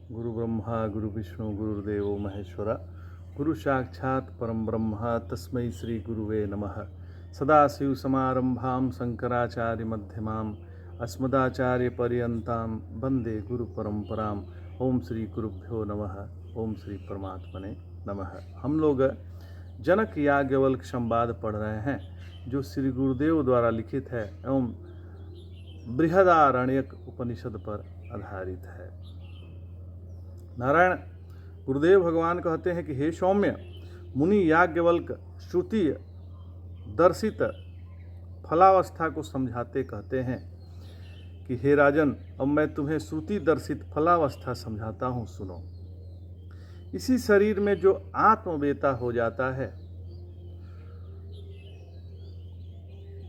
गुरु ब्रह्मा गुरु विष्णु गुरुदेव महेश्वर गुरु साक्षात् परम ब्रह्म तस्मै श्री गुरुवे नमः। सदाशिव समारंभां शंकराचार्य मध्यमाम् अस्मदाचार्य पर्यन्तां वंदे गुरु परंपराम्। ओम श्री गुरुभ्यो नमः। ओम श्री परमात्मने नमः। हम लोग जनक याज्ञवल्क्य संवाद पढ़ रहे हैं जो श्री गुरुदेव द्वारा लिखित है एवं बृहदारण्यक उपनिषद पर आधारित है। नारायण गुरुदेव भगवान कहते हैं कि हे सौम्य, मुनि याज्ञवल्क्य श्रुति दर्शित फलावस्था को समझाते कहते हैं कि हे राजन, अब मैं तुम्हें श्रुति दर्शित फलावस्था समझाता हूँ, सुनो। इसी शरीर में जो आत्मवेता हो जाता है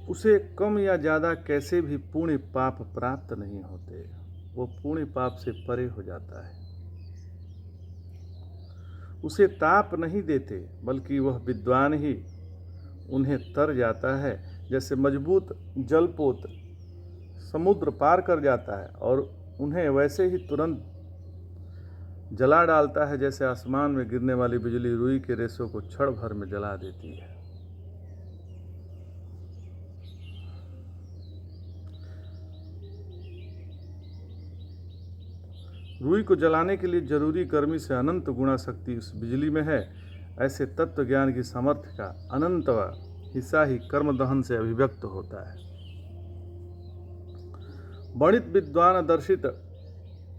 उसे कम या ज़्यादा कैसे भी पुण्य पाप प्राप्त नहीं होते, वो पुण्य पाप से परे हो जाता है। उसे ताप नहीं देते बल्कि वह विद्वान ही उन्हें तर जाता है। जैसे मजबूत जलपोत समुद्र पार कर जाता है और उन्हें वैसे ही तुरंत जला डालता है जैसे आसमान में गिरने वाली बिजली रुई के रेशों को क्षण भर में जला देती है। रुई को जलाने के लिए जरूरी गर्मी से अनंत गुणा शक्ति उस बिजली में है। ऐसे तत्व ज्ञान की सामर्थ्य का अनंतवा हिस्सा ही कर्म दहन से अभिव्यक्त होता है। वर्णित विद्वान दर्शित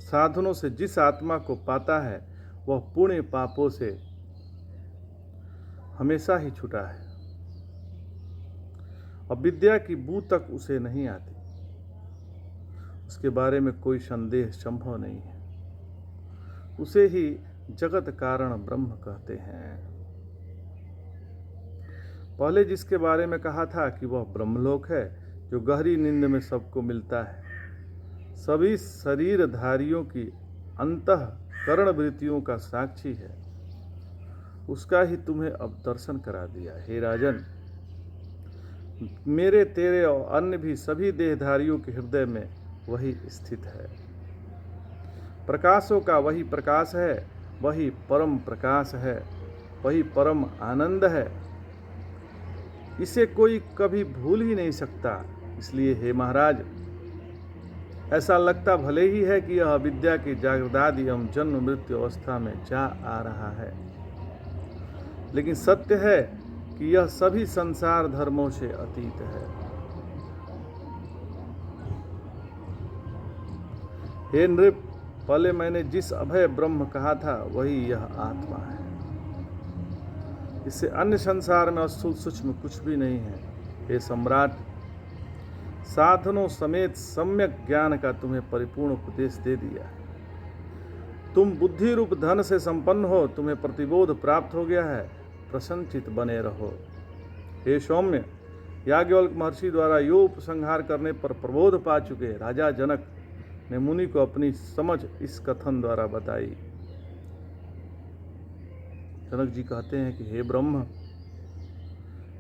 साधनों से जिस आत्मा को पाता है वह पुण्य पापों से हमेशा ही छूटा है और विद्या की बू तक उसे नहीं आती। उसके बारे में कोई संदेह संभव नहीं है। उसे ही जगत कारण ब्रह्म कहते हैं। पहले जिसके बारे में कहा था कि वह ब्रह्मलोक है जो गहरी नींद में सबको मिलता है, सभी शरीरधारियों की अंतःकरण वृत्तियों का साक्षी है, उसका ही तुम्हें अब दर्शन करा दिया। हे राजन, मेरे तेरे और अन्य भी सभी देहधारियों के हृदय में वही स्थित है। प्रकाशों का वही प्रकाश है, वही परम प्रकाश है, वही परम आनंद है। इसे कोई कभी भूल ही नहीं सकता। इसलिए हे महाराज, ऐसा लगता भले ही है कि यह विद्या की जागृदादि एवं जन्म मृत्यु अवस्था में जा आ रहा है, लेकिन सत्य है कि यह सभी संसार धर्मों से अतीत है। हे नृप, पहले मैंने जिस अभय ब्रह्म कहा था वही यह आत्मा है। इससे अन्य संसार में स्थूल सूक्ष्म कुछ भी नहीं है। हे सम्राट, साधनों समेत सम्यक ज्ञान का तुम्हें परिपूर्ण उपदेश दे दिया। तुम बुद्धि रूप धन से संपन्न हो, तुम्हें प्रतिबोध प्राप्त हो गया है, प्रसन्नचित बने रहो। हे सौम्य, याज्ञवल्क्य महर्षि द्वारा यो उपसंहार करने पर प्रबोध पा चुके राजा जनक ने मुनि को अपनी समझ इस कथन द्वारा बताई। जनक जी कहते हैं कि हे ब्रह्म,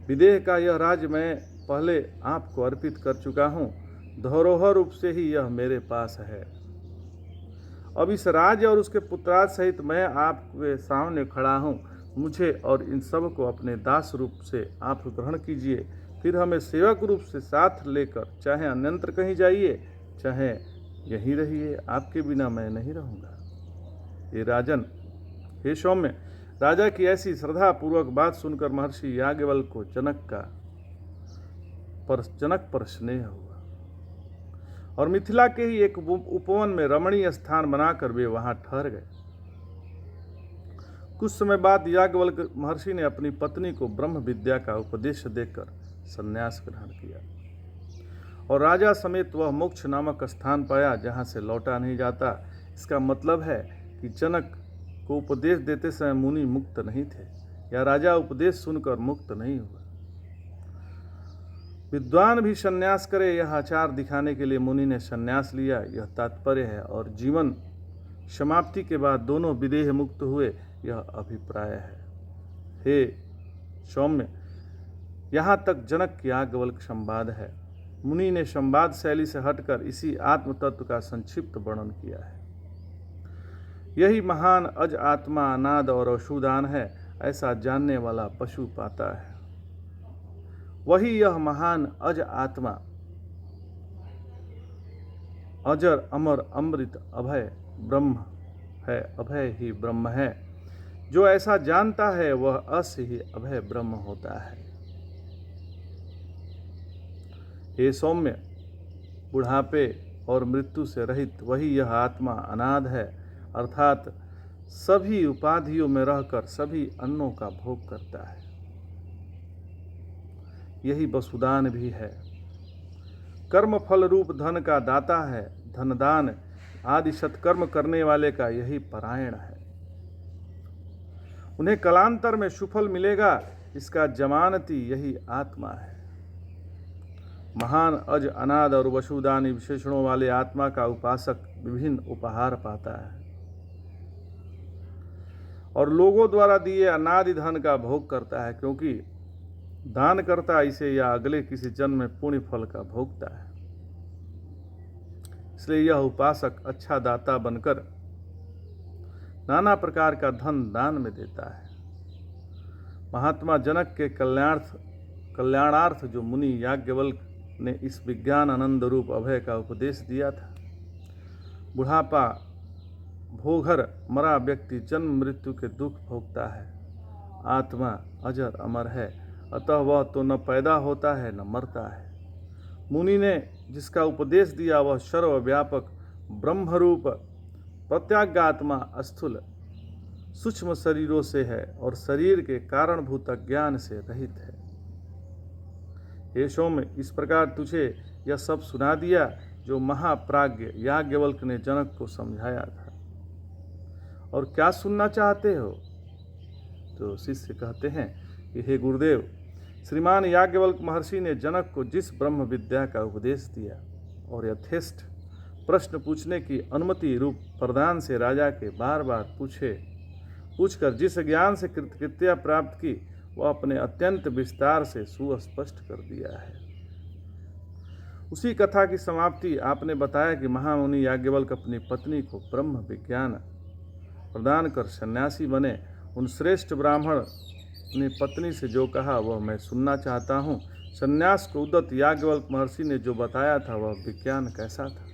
विदेह का यह राज्य मैं पहले आपको अर्पित कर चुका हूँ। धरोहर रूप से ही यह मेरे पास है। अब इस राज्य और उसके पुत्राद सहित मैं आपके सामने खड़ा हूँ। मुझे और इन सब को अपने दास रूप से आप ग्रहण कीजिए। फिर हमें सेवक रूप से साथ लेकर चाहे अन्यंत्र कहीं जाइए, चाहे यहीं रहिए, आपके बिना मैं नहीं रहूँगा। हे राजन, हे सौम्य, राजा की ऐसी श्रद्धा पूर्वक बात सुनकर महर्षि याज्ञवल्क्य को जनक पर स्नेह हुआ और मिथिला के ही एक उपवन में रमणीय स्थान बनाकर वे वहां ठहर गए। कुछ समय बाद याज्ञवल्क्य महर्षि ने अपनी पत्नी को ब्रह्म विद्या का उपदेश देकर संन्यास ग्रहण किया और राजा समेत वह मोक्ष नामक स्थान पाया जहाँ से लौटा नहीं जाता। इसका मतलब है कि जनक को उपदेश देते समय मुनि मुक्त नहीं थे या राजा उपदेश सुनकर मुक्त नहीं हुआ। विद्वान भी संन्यास करे यह आचार दिखाने के लिए मुनि ने संन्यास लिया, यह तात्पर्य है। और जीवन समाप्ति के बाद दोनों विदेह मुक्त हुए, यह अभिप्राय है। हे सौम्य, यहाँ तक जनक याज्ञवल्क्य संवाद है। मुनि ने संवाद शैली से हटकर इसी आत्म तत्व का संक्षिप्त वर्णन किया है। यही महान अज आत्मा अनाद और अशुदान है, ऐसा जानने वाला पशु पाता है। वही यह महान अज आत्मा अजर अमर अमृत अभय ब्रह्म है, अभय ही ब्रह्म है। जो ऐसा जानता है वह अस ही अभय ब्रह्म होता है। हे सौम्य, बुढ़ापे और मृत्यु से रहित वही यह आत्मा अनाद है, अर्थात सभी उपाधियों में रहकर सभी अन्नों का भोग करता है। यही वसुदान भी है। कर्म फल रूप धन का दाता है। धनदान आदि सत्कर्म करने वाले का यही परायण है। उन्हें कालांतर में सुफल मिलेगा, इसका जमानती यही आत्मा है। महान अज अनाद और वसुदानी विशेषणों वाले आत्मा का उपासक विभिन्न उपहार पाता है और लोगों द्वारा दिए अनादि धन का भोग करता है, क्योंकि दान करता इसे या अगले किसी जन्म में पुण्य फल का भोगता है। इसलिए यह उपासक अच्छा दाता बनकर नाना प्रकार का धन दान में देता है। महात्मा जनक के कल्याणार्थ जो मुनि याज्ञवल्क्य ने इस विज्ञान आनंद रूप अभय का उपदेश दिया था। बुढ़ापा भोगर मरा व्यक्ति जन्म मृत्यु के दुख भोगता है। आत्मा अजर अमर है, अतः वह तो न पैदा होता है न मरता है। मुनि ने जिसका उपदेश दिया वह सर्वव्यापक ब्रह्मरूप प्रत्यागात्मा स्थूल सूक्ष्म शरीरों से है और शरीर के कारणभूत ज्ञान से रहित है। हे सौम्य, इस प्रकार तुझे यह सब सुना दिया जो महाप्राज्ञ याज्ञवल्क्य ने जनक को समझाया था। और क्या सुनना चाहते हो? तो शिष्य कहते हैं कि हे गुरुदेव, श्रीमान याज्ञवल्क्य महर्षि ने जनक को जिस ब्रह्म विद्या का उपदेश दिया और यथेष्ट प्रश्न पूछने की अनुमति रूप प्रदान से राजा के बार बार पूछकर जिस ज्ञान से कृतकृत्या प्राप्त की, वह अपने अत्यंत विस्तार से सुस्पष्ट कर दिया है। उसी कथा की समाप्ति आपने बताया कि महामुनि याज्ञवल्क्य अपनी पत्नी को ब्रह्म विज्ञान प्रदान कर सन्यासी बने। उन श्रेष्ठ ब्राह्मण ने पत्नी से जो कहा वह मैं सुनना चाहता हूँ। सन्यास को उद्यत याज्ञवल्क्य महर्षि ने जो बताया था वह विज्ञान कैसा था?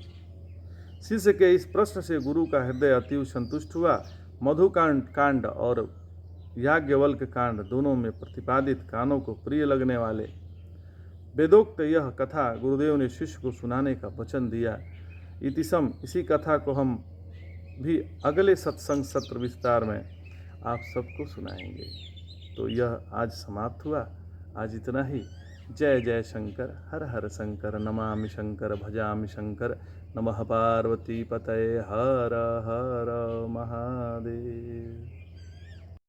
शिष्य के इस प्रश्न से गुरु का हृदय अतीव संतुष्ट हुआ। मधुकांड और याज्ञवल्क्य कांड दोनों में प्रतिपादित कानों को प्रिय लगने वाले वेदोक्त यह कथा गुरुदेव ने शिष्य को सुनाने का वचन दिया। इतिसम, इसी कथा को हम भी अगले सत्संग सत्र विस्तार में आप सबको सुनाएंगे। तो यह आज समाप्त हुआ। आज इतना ही। जय जय शंकर, हर हर शंकर, नमामि शंकर, भजामि शंकर। नमः पार्वती पतये, हर हर महादेव।